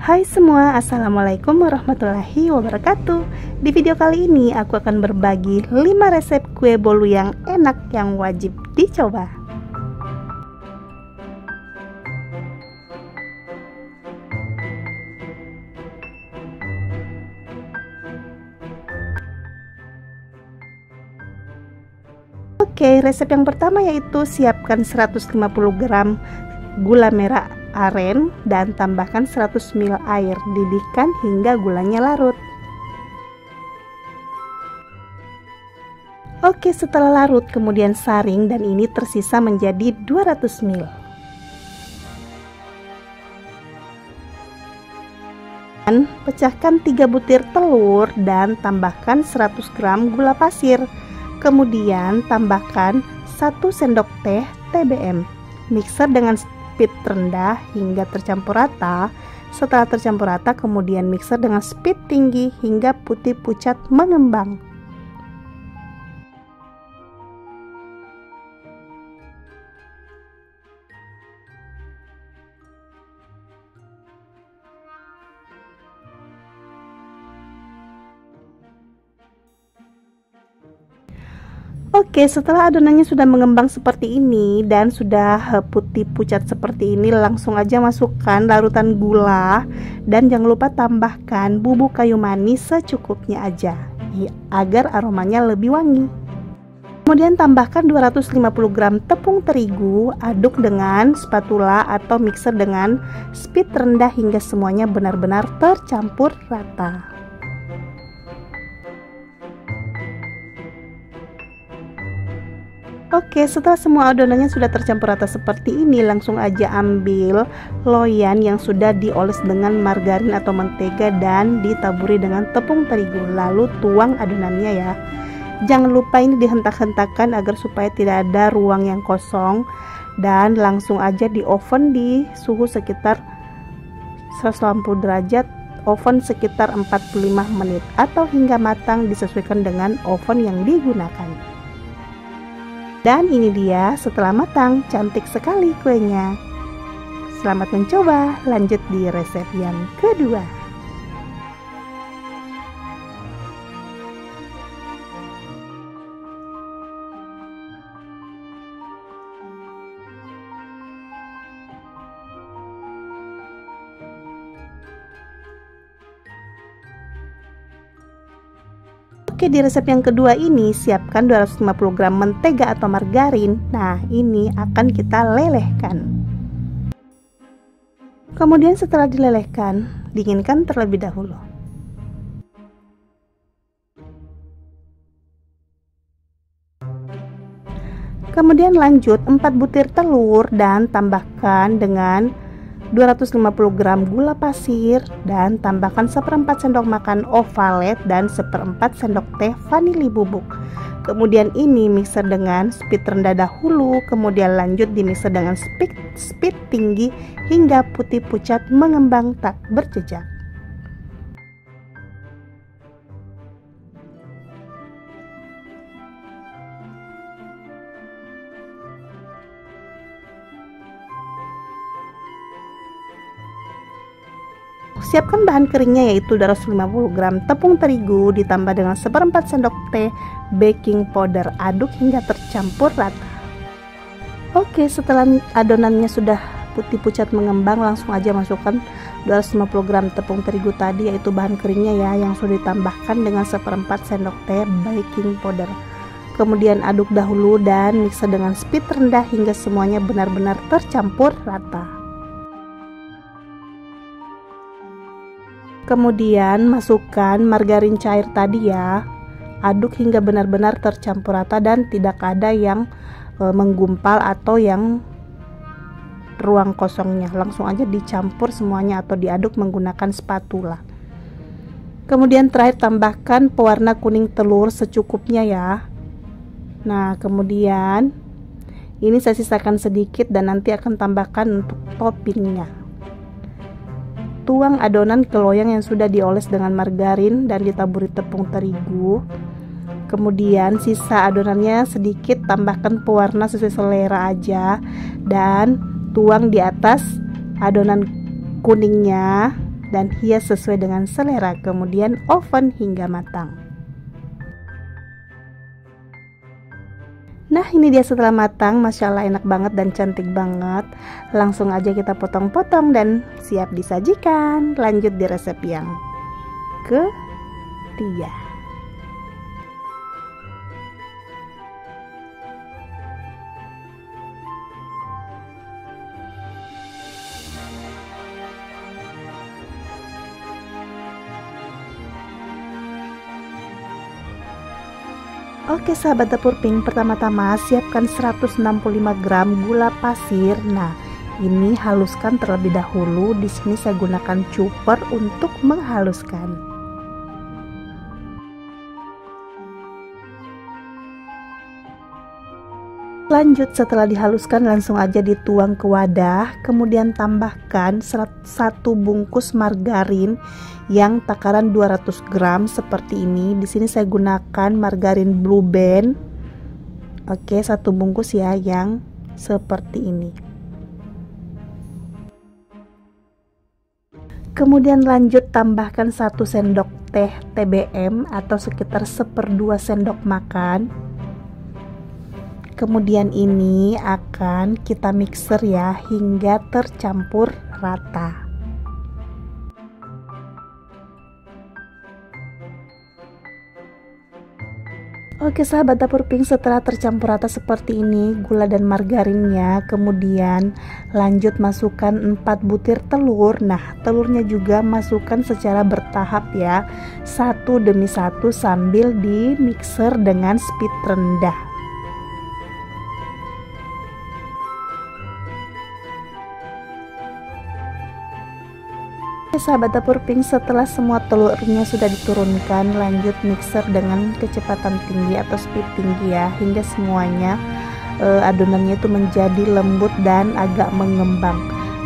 Hai semua, assalamualaikum warahmatullahi wabarakatuh. Di video kali ini aku akan berbagi 5 resep kue bolu yang enak yang wajib dicoba. Oke, resep yang pertama yaitu siapkan 150 gram gula merah aren dan tambahkan 100 ml air, didihkan hingga gulanya larut. Oke, setelah larut kemudian saring dan ini tersisa menjadi 200 ml. Dan pecahkan 3 butir telur dan tambahkan 100 gram gula pasir. Kemudian tambahkan 1 sendok teh TBM. Mixer dengan speed rendah hingga tercampur rata. Setelah tercampur rata, kemudian mixer dengan speed tinggi hingga putih pucat mengembang. Oke, setelah adonannya sudah mengembang seperti ini dan sudah putih pucat seperti ini, langsung aja masukkan larutan gula dan jangan lupa tambahkan bubuk kayu manis secukupnya aja agar aromanya lebih wangi. Kemudian tambahkan 250 gram tepung terigu, aduk dengan spatula atau mixer dengan speed rendah hingga semuanya benar-benar tercampur rata. Oke, setelah semua adonannya sudah tercampur rata seperti ini, langsung aja ambil loyang yang sudah dioles dengan margarin atau mentega dan ditaburi dengan tepung terigu. Lalu tuang adonannya ya. Jangan lupa ini dihentak-hentakan agar supaya tidak ada ruang yang kosong, dan langsung aja di oven di suhu sekitar 180 derajat, oven sekitar 45 menit atau hingga matang, disesuaikan dengan oven yang digunakan. Dan ini dia setelah matang, cantik sekali kuenya. Selamat mencoba, lanjut di resep yang kedua. Oke, di resep yang kedua ini siapkan 250 gram mentega atau margarin. Nah, ini akan kita lelehkan. Kemudian setelah dilelehkan, dinginkan terlebih dahulu. Kemudian lanjut 4 butir telur dan tambahkan dengan 250 gram gula pasir dan tambahkan 1/4 sendok makan ovalet dan 1/4 sendok teh vanili bubuk. Kemudian ini mixer dengan speed rendah dahulu, kemudian lanjut di mixer dengan speed tinggi hingga putih pucat mengembang tak berjejak. Siapkan bahan keringnya yaitu 250 gram tepung terigu ditambah dengan 1/4 sendok teh baking powder, aduk hingga tercampur rata. Oke, setelah adonannya sudah putih pucat mengembang, langsung aja masukkan 250 gram tepung terigu tadi yaitu bahan keringnya ya, yang sudah ditambahkan dengan 1/4 sendok teh baking powder. Kemudian aduk dahulu dan mixer dengan speed rendah hingga semuanya benar-benar tercampur rata. Kemudian masukkan margarin cair tadi ya, aduk hingga benar-benar tercampur rata dan tidak ada yang menggumpal atau yang ruang kosongnya. Langsung aja dicampur semuanya atau diaduk menggunakan spatula. Kemudian terakhir tambahkan pewarna kuning telur secukupnya ya. Nah, kemudian ini saya sisakan sedikit dan nanti akan tambahkan untuk toppingnya. Tuang adonan ke loyang yang sudah dioles dengan margarin dan ditaburi tepung terigu. Kemudian sisa adonannya sedikit, tambahkan pewarna sesuai selera aja dan tuang di atas adonan kuningnya dan hias sesuai dengan selera. Kemudian oven hingga matang. Nah, ini dia setelah matang. Masya Allah, enak banget dan cantik banget. Langsung aja kita potong-potong dan siap disajikan. Lanjut di resep yang ketiga. Oke sahabat dapur pink, pertama-tama siapkan 165 gram gula pasir. Nah, ini haluskan terlebih dahulu. Di sini saya gunakan chopper untuk menghaluskan. Lanjut, setelah dihaluskan langsung aja dituang ke wadah. Kemudian tambahkan 1 bungkus margarin yang takaran 200 gram seperti ini. Di sini saya gunakan margarin Blue Band. Oke, 1 bungkus ya yang seperti ini. Kemudian lanjut tambahkan 1 sendok teh TBM atau sekitar 1/2 sendok makan. Kemudian ini akan kita mixer ya hingga tercampur rata. Oke sahabat dapur pink, setelah tercampur rata seperti ini gula dan margarinnya, kemudian lanjut masukkan 4 butir telur. Nah, telurnya juga masukkan secara bertahap ya, satu demi satu sambil di mixer dengan speed rendah. Sahabat dapur pink, setelah semua telurnya sudah diturunkan, lanjut mixer dengan kecepatan tinggi atau speed tinggi ya, hingga semuanya adonannya itu menjadi lembut dan agak mengembang.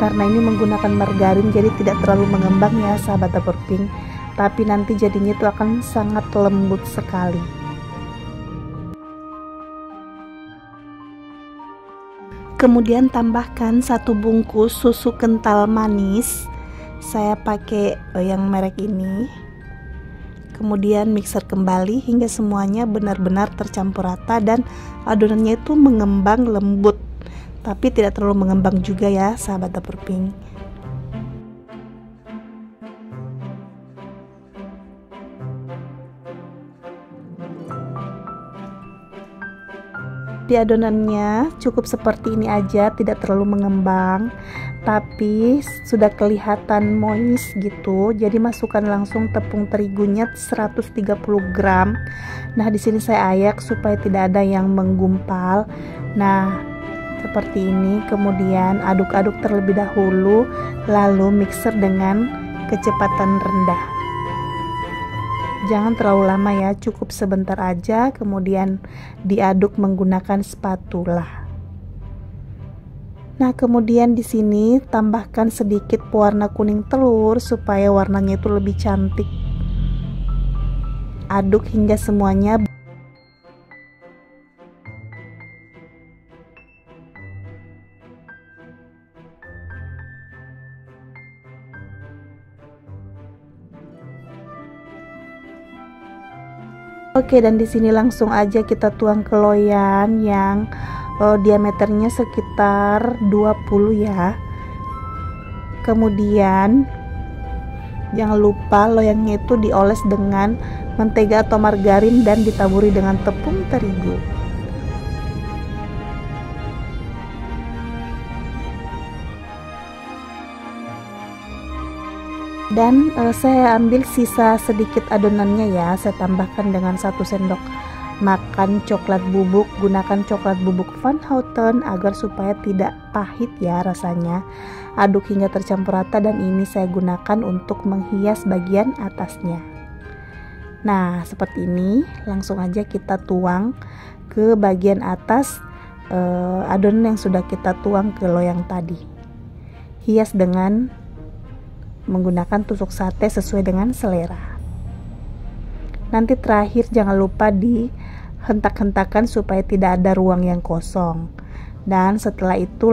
Karena ini menggunakan margarin jadi tidak terlalu mengembang ya sahabat dapur pink, tapi nanti jadinya itu akan sangat lembut sekali. Kemudian tambahkan 1 bungkus susu kental manis. Saya pakai yang merek ini. Kemudian mixer kembali hingga semuanya benar-benar tercampur rata dan adonannya itu mengembang lembut, tapi tidak terlalu mengembang juga ya sahabat dapur pink. Di adonannya cukup seperti ini aja, tidak terlalu mengembang tapi sudah kelihatan moist gitu. Jadi masukkan langsung tepung terigunya 130 gram. Nah, di sini saya ayak supaya tidak ada yang menggumpal. Nah, seperti ini. Kemudian aduk-aduk terlebih dahulu, lalu mixer dengan kecepatan rendah. Jangan terlalu lama ya, cukup sebentar aja, kemudian diaduk menggunakan spatula. Nah, kemudian di sini tambahkan sedikit pewarna kuning telur supaya warnanya itu lebih cantik. Aduk hingga semuanya Oke, dan di sini langsung aja kita tuang ke loyang yang diameternya sekitar 20 ya. Kemudian jangan lupa loyangnya itu dioles dengan mentega atau margarin dan ditaburi dengan tepung terigu. Dan saya ambil sisa sedikit adonannya ya, saya tambahkan dengan 1 sendok makan coklat bubuk. Gunakan coklat bubuk Van Houten agar supaya tidak pahit ya rasanya. Aduk hingga tercampur rata dan ini saya gunakan untuk menghias bagian atasnya. Nah, seperti ini. Langsung aja kita tuang ke bagian atas adonan yang sudah kita tuang ke loyang tadi. Hias dengan menggunakan tusuk sate sesuai dengan selera. Nanti terakhir jangan lupa dihentak-hentakan supaya tidak ada ruang yang kosong. Dan setelah itu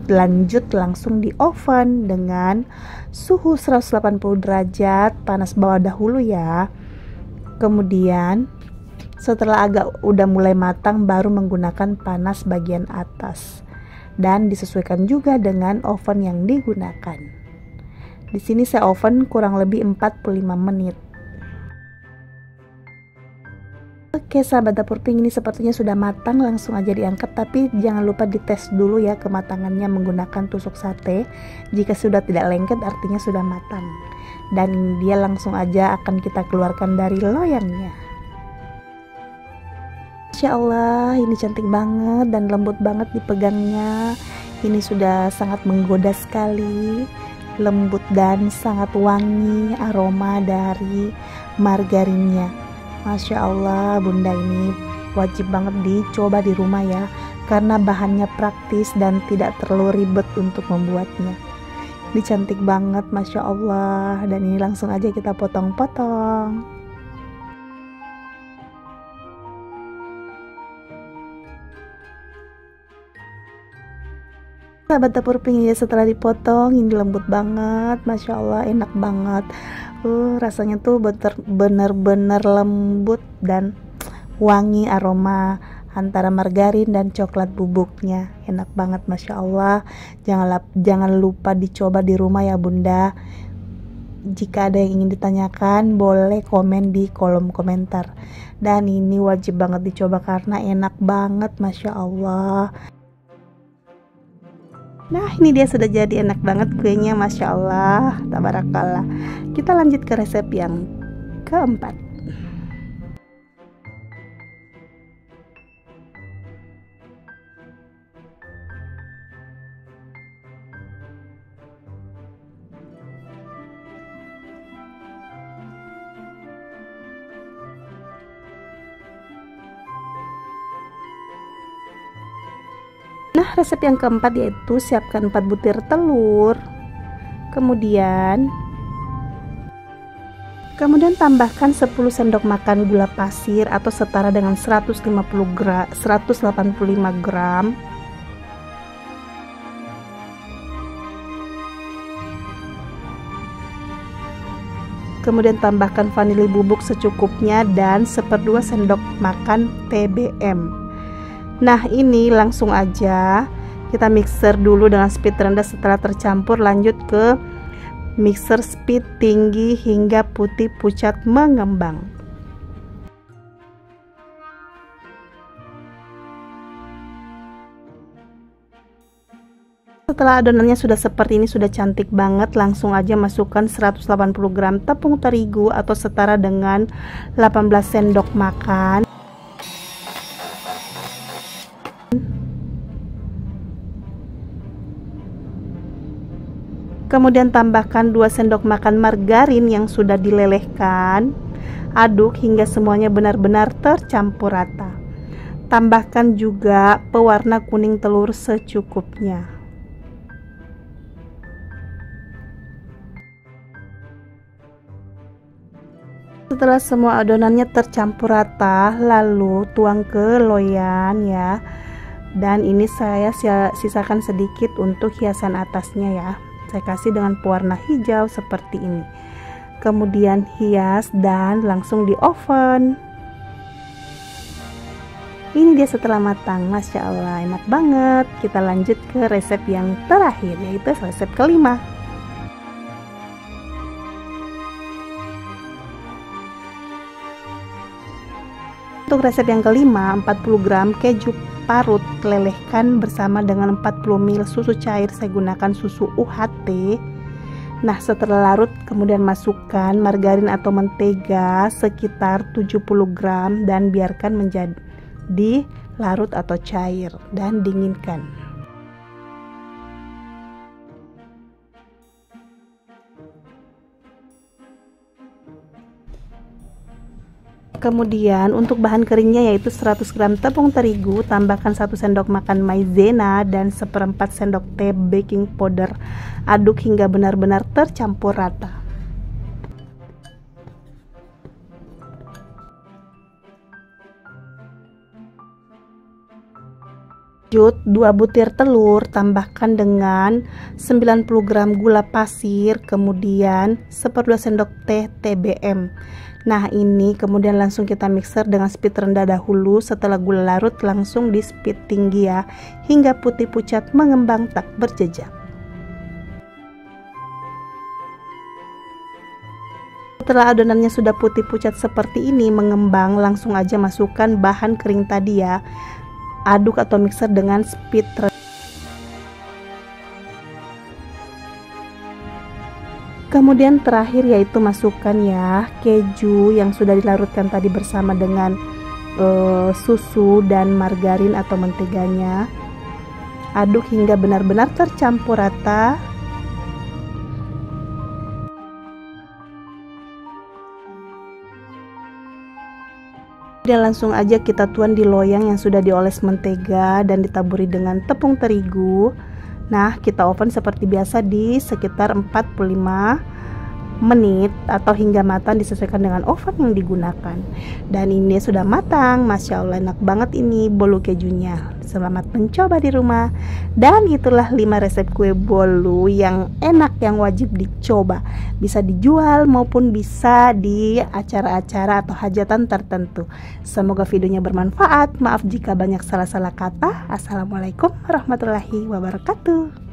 lanjut langsung di oven dengan suhu 180 derajat, panas bawah dahulu ya. Kemudian setelah udah mulai matang baru menggunakan panas bagian atas. Dan disesuaikan juga dengan oven yang digunakan. Di sini saya oven kurang lebih 45 menit. Oke sahabat dapur pink, ini sepertinya sudah matang, langsung aja diangkat, tapi jangan lupa dites dulu ya kematangannya menggunakan tusuk sate. Jika sudah tidak lengket artinya sudah matang, dan dia langsung aja akan kita keluarkan dari loyangnya. Masya Allah, ini cantik banget dan lembut banget dipegangnya. Ini sudah sangat menggoda sekali, lembut dan sangat wangi aroma dari margarinnya. Masya Allah, bunda ini wajib banget dicoba di rumah ya, karena bahannya praktis dan tidak terlalu ribet untuk membuatnya. Ini cantik banget, Masya Allah. Dan ini langsung aja kita potong-potong. Sahabat dapur pink ya, setelah dipotong ini lembut banget, Masya Allah, enak banget. Rasanya tuh bener-bener lembut dan wangi aroma antara margarin dan coklat bubuknya, enak banget, Masya Allah. Jangan lupa dicoba di rumah ya bunda. Jika ada yang ingin ditanyakan boleh komen di kolom komentar. Dan ini wajib banget dicoba karena enak banget, Masya Allah. Nah ini dia sudah jadi, enak banget kuenya, Masya Allah, tabarakallah. Kita lanjut ke resep yang keempat. Nah resep yang keempat yaitu siapkan 4 butir telur, kemudian tambahkan 10 sendok makan gula pasir atau setara dengan 185 gram. Kemudian tambahkan vanili bubuk secukupnya dan 1/2 sendok makan TBM. Nah ini langsung aja kita mixer dulu dengan speed rendah. Setelah tercampur lanjut ke mixer speed tinggi hingga putih pucat mengembang. Setelah adonannya sudah seperti ini, sudah cantik banget, langsung aja masukkan 180 gram tepung terigu atau setara dengan 18 sendok makan. Kemudian tambahkan 2 sendok makan margarin yang sudah dilelehkan. Aduk hingga semuanya benar-benar tercampur rata. Tambahkan juga pewarna kuning telur secukupnya. Setelah semua adonannya tercampur rata, lalu tuang ke loyang ya. Dan ini saya sisakan sedikit untuk hiasan atasnya ya. Saya kasih dengan pewarna hijau seperti ini. Kemudian hias dan langsung di oven. Ini dia setelah matang, Masya Allah, enak banget. Kita lanjut ke resep yang terakhir, yaitu resep kelima. Untuk resep yang kelima, 40 gram keju parut lelehkan bersama dengan 40 ml susu cair. Saya gunakan susu UHT. Nah setelah larut kemudian masukkan margarin atau mentega sekitar 70 gram dan biarkan menjadi larut atau cair dan dinginkan. Kemudian untuk bahan keringnya yaitu 100 gram tepung terigu, tambahkan 1 sendok makan maizena dan 1/4 sendok teh baking powder. Aduk hingga benar-benar tercampur rata. Lanjut, 2 butir telur tambahkan dengan 90 gram gula pasir, kemudian 1/2 sendok teh TBM. Nah, ini kemudian langsung kita mixer dengan speed rendah dahulu. Setelah gula larut langsung di speed tinggi ya, hingga putih pucat mengembang tak berjejak. Setelah adonannya sudah putih pucat seperti ini mengembang, langsung aja masukkan bahan kering tadi ya. Aduk atau mixer dengan speed rendah. Kemudian terakhir yaitu masukkan ya keju yang sudah dilarutkan tadi bersama dengan susu dan margarin atau menteganya. Aduk hingga benar-benar tercampur rata. Dan langsung aja kita tuang di loyang yang sudah dioles mentega dan ditaburi dengan tepung terigu. Nah, kita oven seperti biasa di sekitar 45 menit atau hingga matang, disesuaikan dengan oven yang digunakan. Dan ini sudah matang, Masya Allah enak banget ini bolu kejunya. Selamat mencoba di rumah. Dan itulah 5 resep kue bolu yang enak yang wajib dicoba. Bisa dijual maupun bisa di acara-acara atau hajatan tertentu. Semoga videonya bermanfaat. Maaf jika banyak salah-salah kata. Assalamualaikum warahmatullahi wabarakatuh.